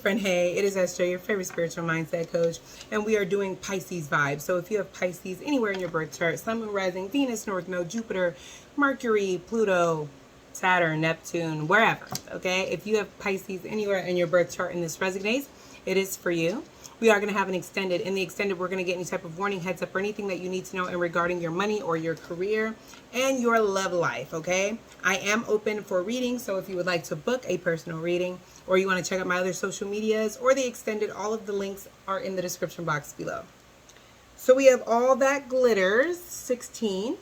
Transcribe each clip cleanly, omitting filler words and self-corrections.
friend. Hey, it is Esther, your favorite spiritual mindset coach, and we are doing Pisces vibes. So if you have Pisces anywhere in your birth chart, Sun, Moon, Rising, Venus, North Node, Jupiter, Mercury, Pluto, Saturn, Neptune, wherever, okay? If you have Pisces anywhere in your birth chart and this resonates, it is for you. We are going to have an extended. In the extended, we're going to get any type of warning, heads up, or anything that you need to know in regarding your money or your career and your love life, okay? I am open for reading, so if you would like to book a personal reading or you want to check out my other social medias or the extended, all of the links are in the description box below. So we have All That Glitters, 16.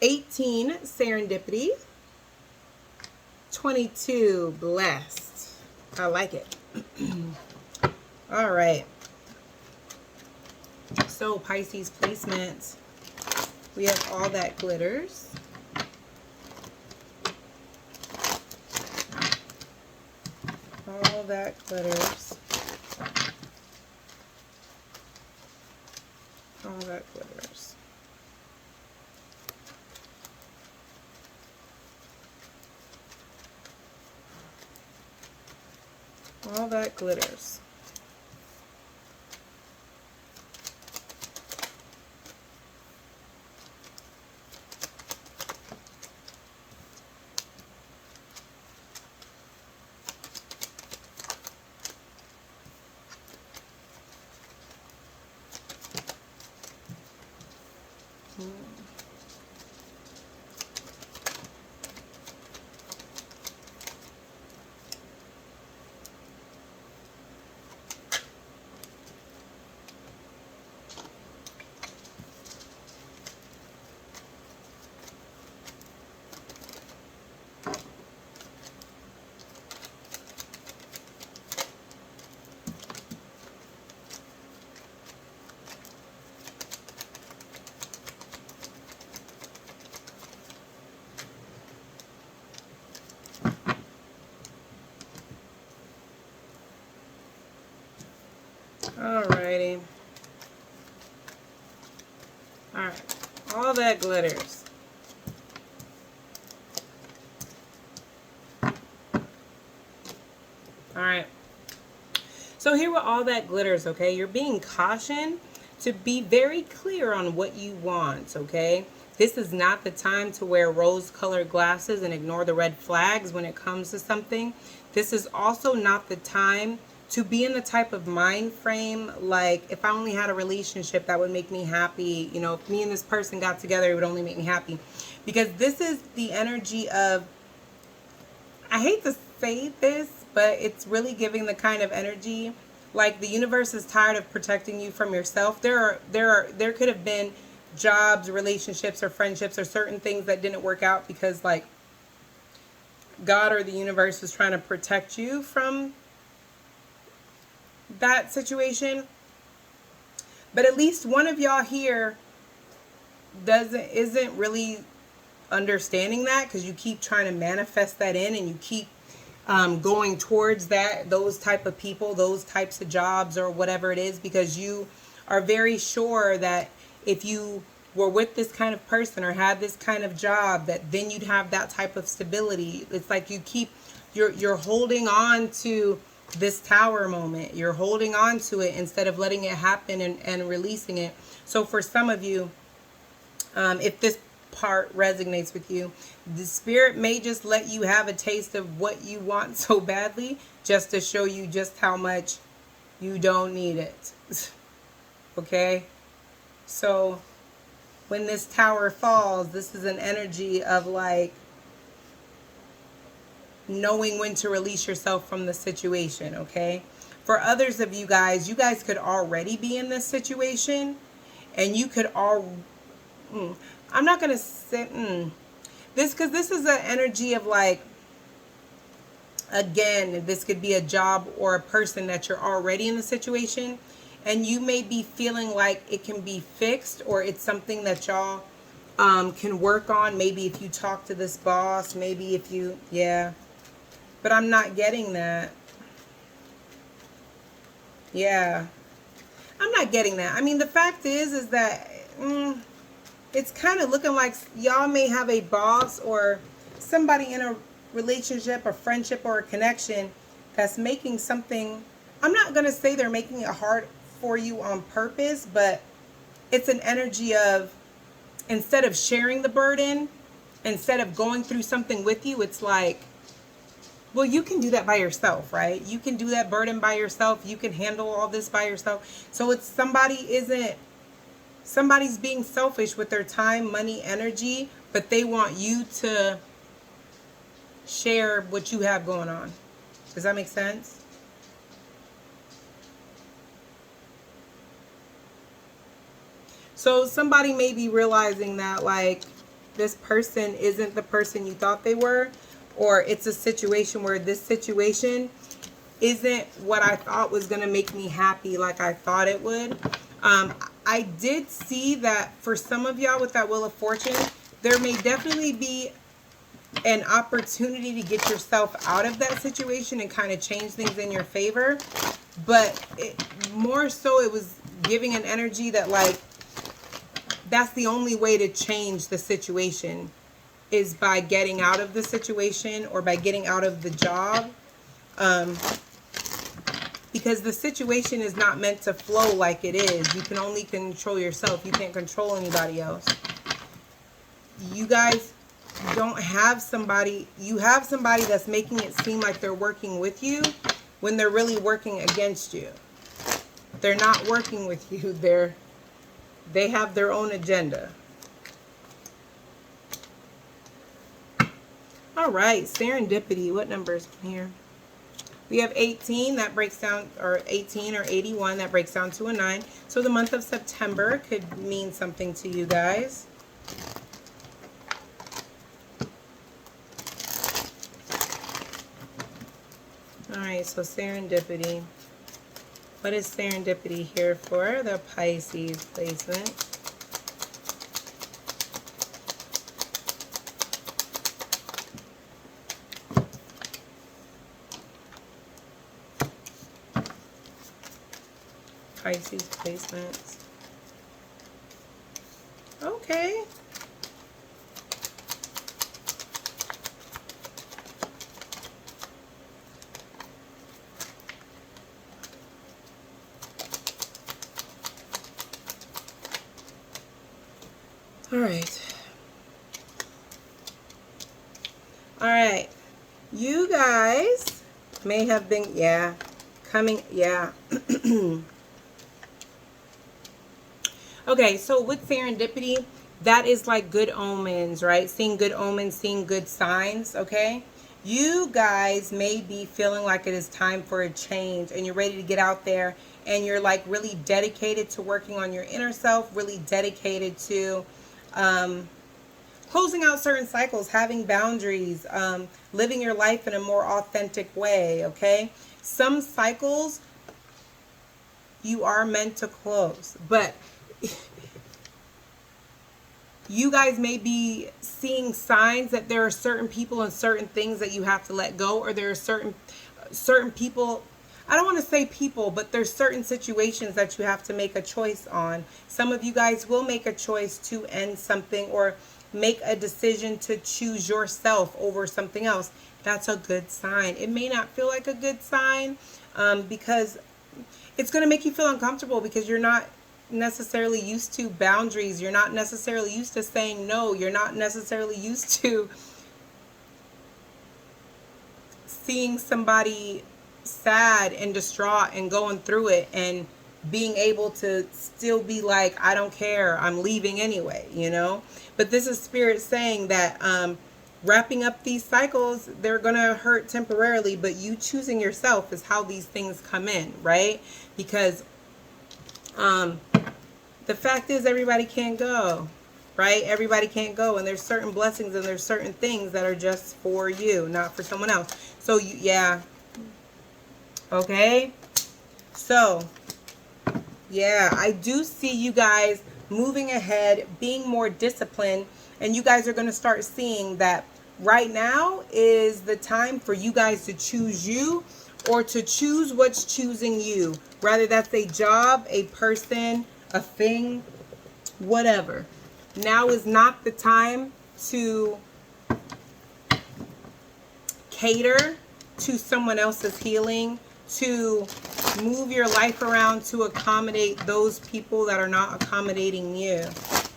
18, Serendipity. 22, Blessed. I like it. All right. So Pisces placements. We have All That Glitters. All That Glitters. All That Glitters. All That Glitters. Alrighty. Alright. All That Glitters. Alright. So here with All That Glitters, okay? You're being cautioned to be very clear on what you want, okay? This is not the time to wear rose-colored glasses and ignore the red flags when it comes to something. This is also not the time to be in the type of mind frame like, if I only had a relationship that would make me happy, you know, if me and this person got together, it would only make me happy. Because this is the energy of, I hate to say this, but it's really giving the kind of energy like the universe is tired of protecting you from yourself. There could have been jobs, relationships, or friendships, or certain things that didn't work out because like God or the universe was trying to protect you from that situation. But at least one of y'all here isn't really understanding that, because you keep trying to manifest that in, and you keep going towards those type of people, those types of jobs, or whatever it is, because you are very sure that if you were with this kind of person or had this kind of job, that then you'd have that type of stability. It's like you're holding on to this tower moment. You're holding on to it instead of letting it happen and releasing it. So for some of you, if this part resonates with you, the spirit may just let you have a taste of what you want so badly, just to show you just how much you don't need it. Okay? So when this tower falls, this is an energy of like knowing when to release yourself from the situation, okay? For others of you guys could already be in this situation, and you could I'm not gonna say this, because this is an energy of like, again, this could be a job or a person that you're already in the situation, and you may be feeling like it can be fixed, or it's something that y'all can work on. Maybe if you talk to this boss, maybe if you, yeah. But I'm not getting that. Yeah. I'm not getting that. I mean, the fact is that it's kind of looking like y'all may have a boss or somebody in a relationship or friendship or a connection that's making something, I'm not going to say they're making it hard for you on purpose, but it's an energy of, instead of sharing the burden, instead of going through something with you, it's like, well, you can do that by yourself, right? You can do that burden by yourself. You can handle all this by yourself. So it's somebody's being selfish with their time, money, energy, but they want you to share what you have going on. Does that make sense? So somebody may be realizing that, like, this person isn't the person you thought they were, or it's a situation where this situation isn't what I thought was going to make me happy like I thought it would. I did see that for some of y'all with that Wheel of Fortune, there may definitely be an opportunity to get yourself out of that situation and kind of change things in your favor. But more so, it was giving an energy that, like, that's the only way to change the situation, is by getting out of the situation or by getting out of the job. Because the situation is not meant to flow like it is. You can only control yourself. You can't control anybody else. You guys don't have somebody, you have somebody that's making it seem like they're working with you when they're really working against you. They're not working with you. They have their own agenda. All right, serendipity. What number is here? We have 18, that breaks down, or 18 or 81, that breaks down to a 9. So the month of September could mean something to you guys. All right, so serendipity. What is serendipity here for? The Pisces placement. Pisces placements. Okay. All right. All right. You guys may have been, Okay, so with serendipity, that is like good omens, right? Seeing good omens, seeing good signs, okay? You guys may be feeling like it is time for a change and you're ready to get out there and you're like really dedicated to working on your inner self, really dedicated to closing out certain cycles, having boundaries, living your life in a more authentic way, okay? Some cycles you are meant to close, but you guys may be seeing signs that there are certain people and certain things that you have to let go, or there are certain people, I don't want to say people, but there's certain situations that you have to make a choice on. Some of you guys will make a choice to end something or make a decision to choose yourself over something else. That's a good sign. It may not feel like a good sign because it's going to make you feel uncomfortable because you're not necessarily used to boundaries. You're not necessarily used to saying no. You're not necessarily used to seeing somebody sad and distraught and going through it and being able to still be like, I don't care, I'm leaving anyway, you know? But this is Spirit saying that wrapping up these cycles, they're going to hurt temporarily, but you choosing yourself is how these things come in, right? Because the fact is everybody can't go, right? Everybody can't go, and there's certain blessings and there's certain things that are just for you, not for someone else. So yeah. Okay. So yeah, I do see you guys moving ahead, being more disciplined, and you guys are going to start seeing that right now is the time for you guys to choose you, or to choose what's choosing you. Rather that's a job, a person, a thing, whatever. Now is not the time to cater to someone else's healing, to move your life around to accommodate those people that are not accommodating you.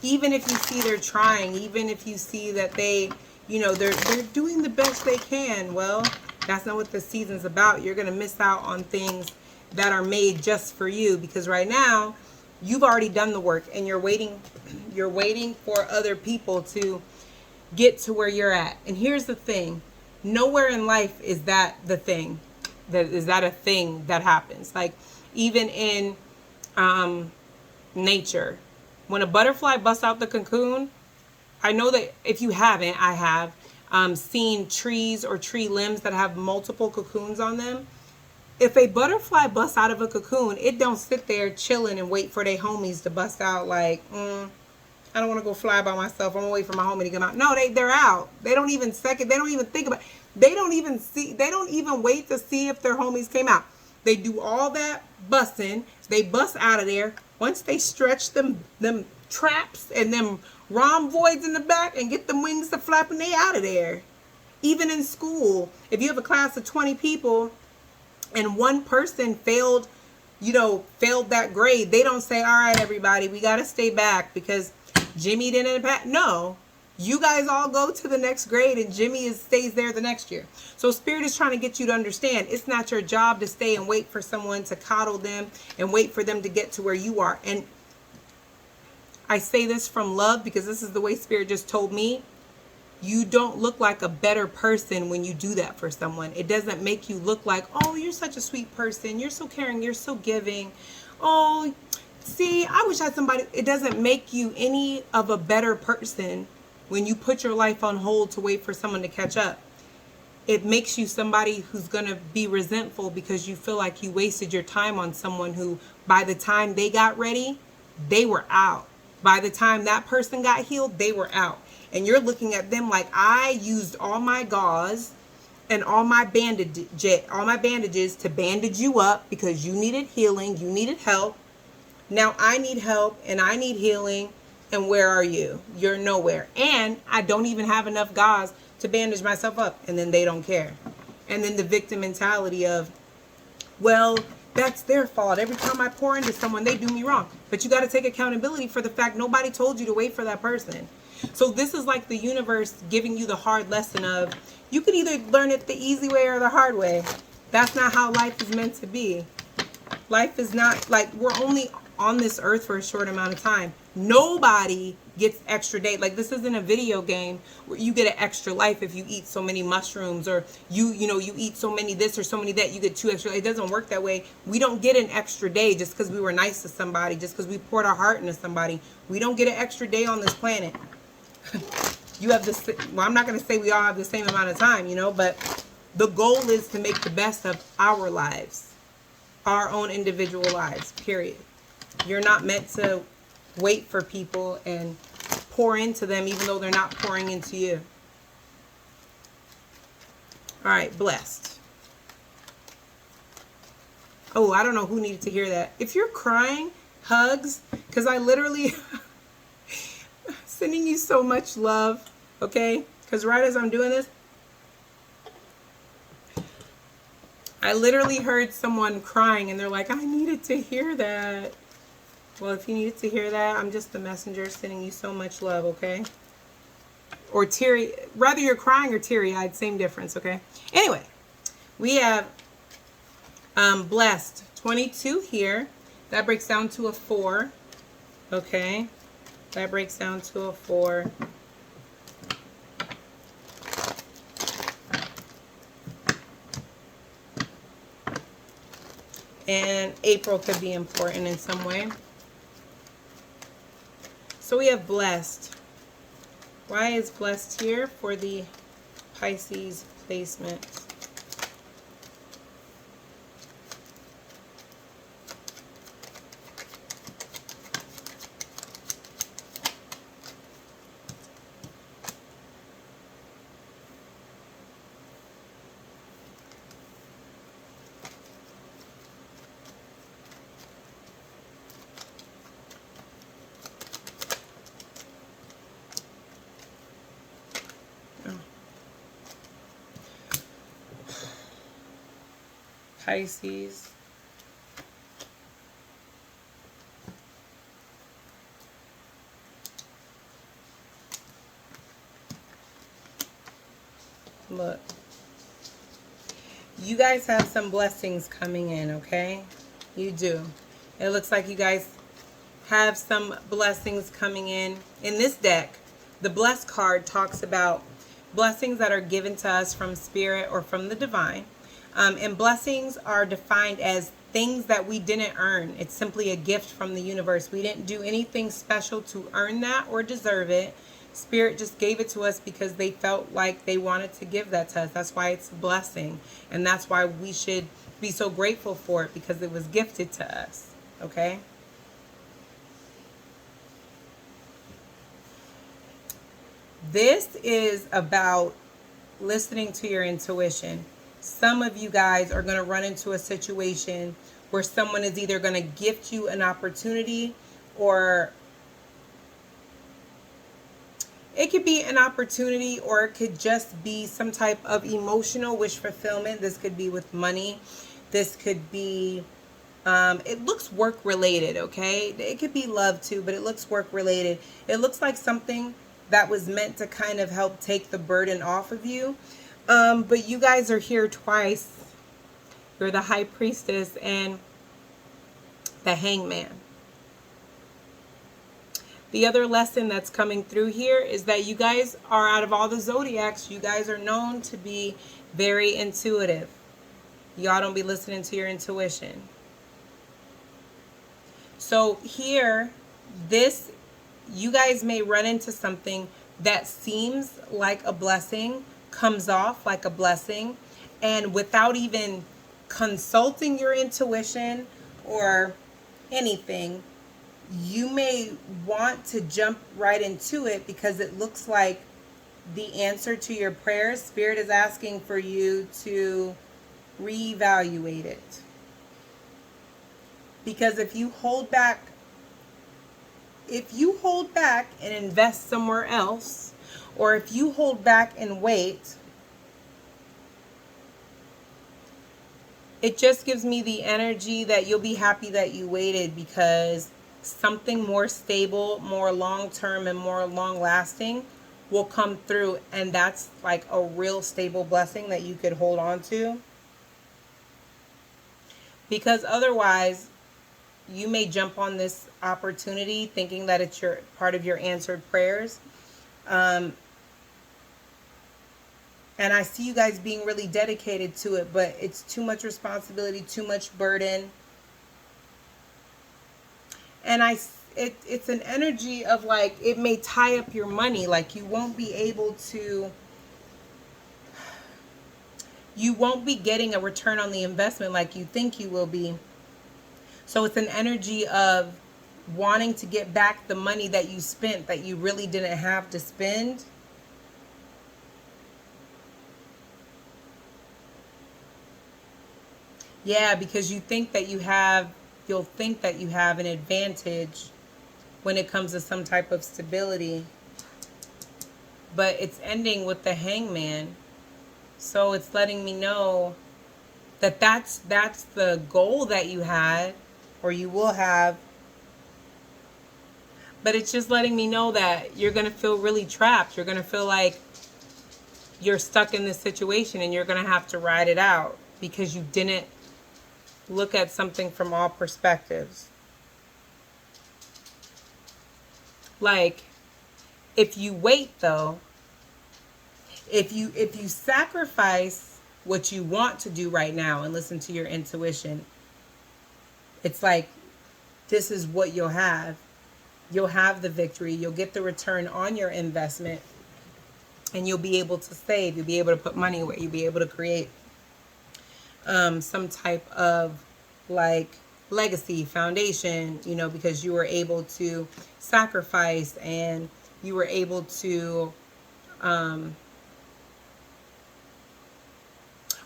Even if you see they're trying, even if you see that they, you know, they're doing the best they can, well, that's not what the season's about. You're going to miss out on things that are made just for you, because right now you've already done the work and you're waiting for other people to get to where you're at. And here's the thing, nowhere in life is that the thing that a thing that happens. Like, even in nature, when a butterfly busts out the cocoon, I know that if you haven't, I have seen trees or tree limbs that have multiple cocoons on them. If a butterfly busts out of a cocoon, it don't sit there chilling and wait for their homies to bust out like, I don't want to go fly by myself. I'm going to wait for my homie to come out. No, they're out. They don't even second. They don't even think about it. They don't even wait to see if their homies came out. They do all that busting. They bust out of there. Once they stretch them traps and them rhomboids in the back and get them wings to flap, and they out of there. Even in school, if you have a class of 20 people, and one person failed that grade, they don't say, all right, everybody, we got to stay back because Jimmy didn't pass. No, you guys all go to the next grade and Jimmy stays there the next year. So Spirit is trying to get you to understand it's not your job to stay and wait for someone to coddle them and wait for them to get to where you are. And I say this from love because this is the way Spirit just told me. You don't look like a better person when you do that for someone. It doesn't make you look like, oh, you're such a sweet person. You're so caring. You're so giving. Oh, see, I wish I had somebody. It doesn't make you any of a better person when you put your life on hold to wait for someone to catch up. It makes you somebody who's going to be resentful because you feel like you wasted your time on someone who, by the time they got ready, they were out. By the time that person got healed, they were out. And you're looking at them like, I used all my gauze and all my bandages to bandage you up because you needed healing, you needed help. Now I need help and I need healing. And where are you? You're nowhere. And I don't even have enough gauze to bandage myself up. And then they don't care. And then the victim mentality of, well, that's their fault. Every time I pour into someone, they do me wrong. But you got to take accountability for the fact nobody told you to wait for that person. So this is like the universe giving you the hard lesson of, you could either learn it the easy way or the hard way. That's not how life is meant to be. Life is not like, we're only on this earth for a short amount of time. Nobody gets extra day. Like, this isn't a video game where you get an extra life if you eat so many mushrooms, or you eat so many this or so many that, you get 2 extra. It doesn't work that way. We don't get an extra day just because we were nice to somebody, just because we poured our heart into somebody. We don't get an extra day on this planet. You have this, well, I'm not going to say we all have the same amount of time, but the goal is to make the best of our lives, our own individual lives, period. You're not meant to wait for people and pour into them even though they're not pouring into you. All right, blessed. Oh, I don't know who needed to hear that. If you're crying, hugs, because I literally sending you so much love, okay? Because right as I'm doing this, I literally heard someone crying and they're like, I needed to hear that. Well, if you needed to hear that, I'm just the messenger sending you so much love, okay? Or teary, rather you're crying or teary-eyed, same difference, okay? Anyway, we have blessed 22 here. That breaks down to a 4, okay? That breaks down to a 4. And April could be important in some way. So we have blessed. Why is blessed here for the Pisces placement? Pisces. Look. You guys have some blessings coming in, okay? You do. It looks like you guys have some blessings coming in. In this deck, the Blessed card talks about blessings that are given to us from spirit or from the divine. And blessings are defined as things that we didn't earn. It's simply a gift from the universe. We didn't do anything special to earn that or deserve it. Spirit just gave it to us because they felt like they wanted to give that to us. That's why it's a blessing. And that's why we should be so grateful for it, because it was gifted to us. Okay? This is about listening to your intuition. Some of you guys are going to run into a situation where someone is either going to gift you an opportunity, or it could be an opportunity, or it could just be some type of emotional wish fulfillment. This could be with money. This could be, it looks work related, okay? It could be love too, but it looks work related. It looks like something that was meant to kind of help take the burden off of you. But you guys are here twice. You're the High Priestess and the Hangman. The other lesson that's coming through here is that you guys are, out of all the zodiacs, you guys are known to be very intuitive. Y'all don't be listening to your intuition. So here, you guys may run into something that seems like a blessing, comes off like a blessing, and without even consulting your intuition or anything, you may want to jump right into it because it looks like the answer to your prayers. Spirit is asking for you to reevaluate it. Because if you hold back and invest somewhere else, or if you hold back and wait, it just gives me the energy that you'll be happy that you waited, because something more stable, more long-term, and more long-lasting will come through, and that's like a real stable blessing that you could hold on to. Because otherwise, you may jump on this opportunity thinking that it's part of your answered prayers. And I see you guys being really dedicated to it, but it's too much responsibility, too much burden. And it's an energy of like, it may tie up your money. Like you won't be getting a return on the investment like you think you will be. So it's an energy of wanting to get back the money that you spent that you really didn't have to spend. Yeah, because you'll think that you have an advantage when it comes to some type of stability. But it's ending with the Hangman. So it's letting me know that that's the goal that you had, or you will have. But it's just letting me know that you're going to feel really trapped. You're going to feel like you're stuck in this situation, and you're going to have to ride it out because you didn't look at something from all perspectives. Like, if you wait though, if you sacrifice what you want to do right now and listen to your intuition, it's like, this is what you'll have. You'll have the victory. You'll get the return on your investment, and you'll be able to save. You'll be able to put money away. You'll be able to create some type of like legacy, foundation, because you were able to sacrifice, and you were able to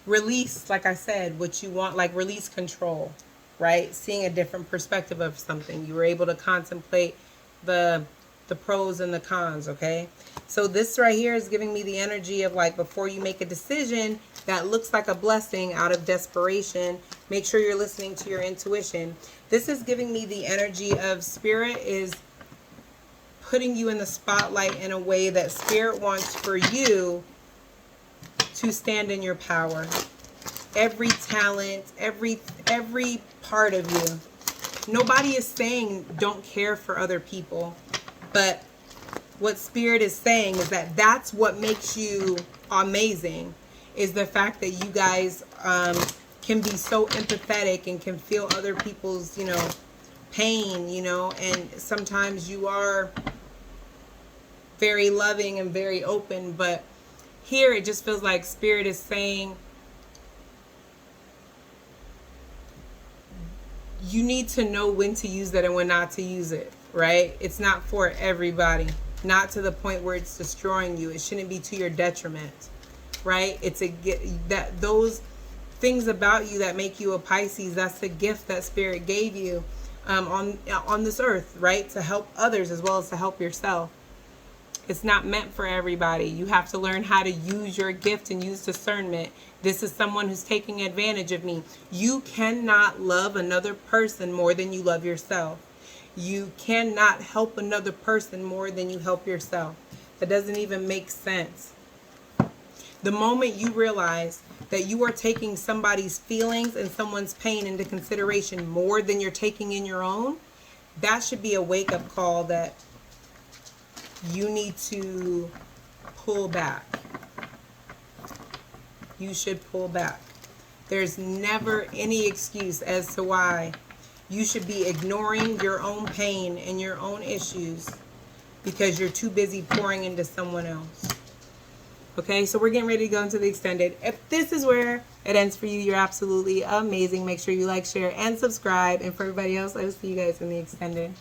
release, like I said, what you want, like release control, right? Seeing a different perspective of something. You were able to contemplate the the pros and the cons, okay? So this right here is giving me the energy of like before you make a decision that looks like a blessing out of desperation, make sure you're listening to your intuition. This is giving me the energy of spirit is putting you in the spotlight in a way that spirit wants for you to stand in your power. Every talent, every part of you. Nobody is saying don't care for other people, but what spirit is saying is that that's what makes you amazing, is the fact that you guys can be so empathetic and can feel other people's, you know, pain, you know, and sometimes you are very loving and very open, but here it just feels like spirit is saying you need to know when to use that and when not to use it, right? It's not for everybody, not to the point where it's destroying you. It shouldn't be to your detriment, right? It's that those things about you that make you a Pisces, that's the gift that spirit gave you on this earth, right? To help others as well as to help yourself. It's not meant for everybody. You have to learn how to use your gift and use discernment. This is someone who's taking advantage of me. You cannot love another person more than you love yourself. You cannot help another person more than you help yourself. That doesn't even make sense. The moment you realize that you are taking somebody's feelings and someone's pain into consideration more than you're taking in your own, that should be a wake-up call that you need to pull back. You should pull back. There's never any excuse as to why you should be ignoring your own pain and your own issues because you're too busy pouring into someone else. Okay, so we're getting ready to go into the extended. If this is where it ends for you, you're absolutely amazing. Make sure you like, share, and subscribe. And for everybody else, I will see you guys in the extended.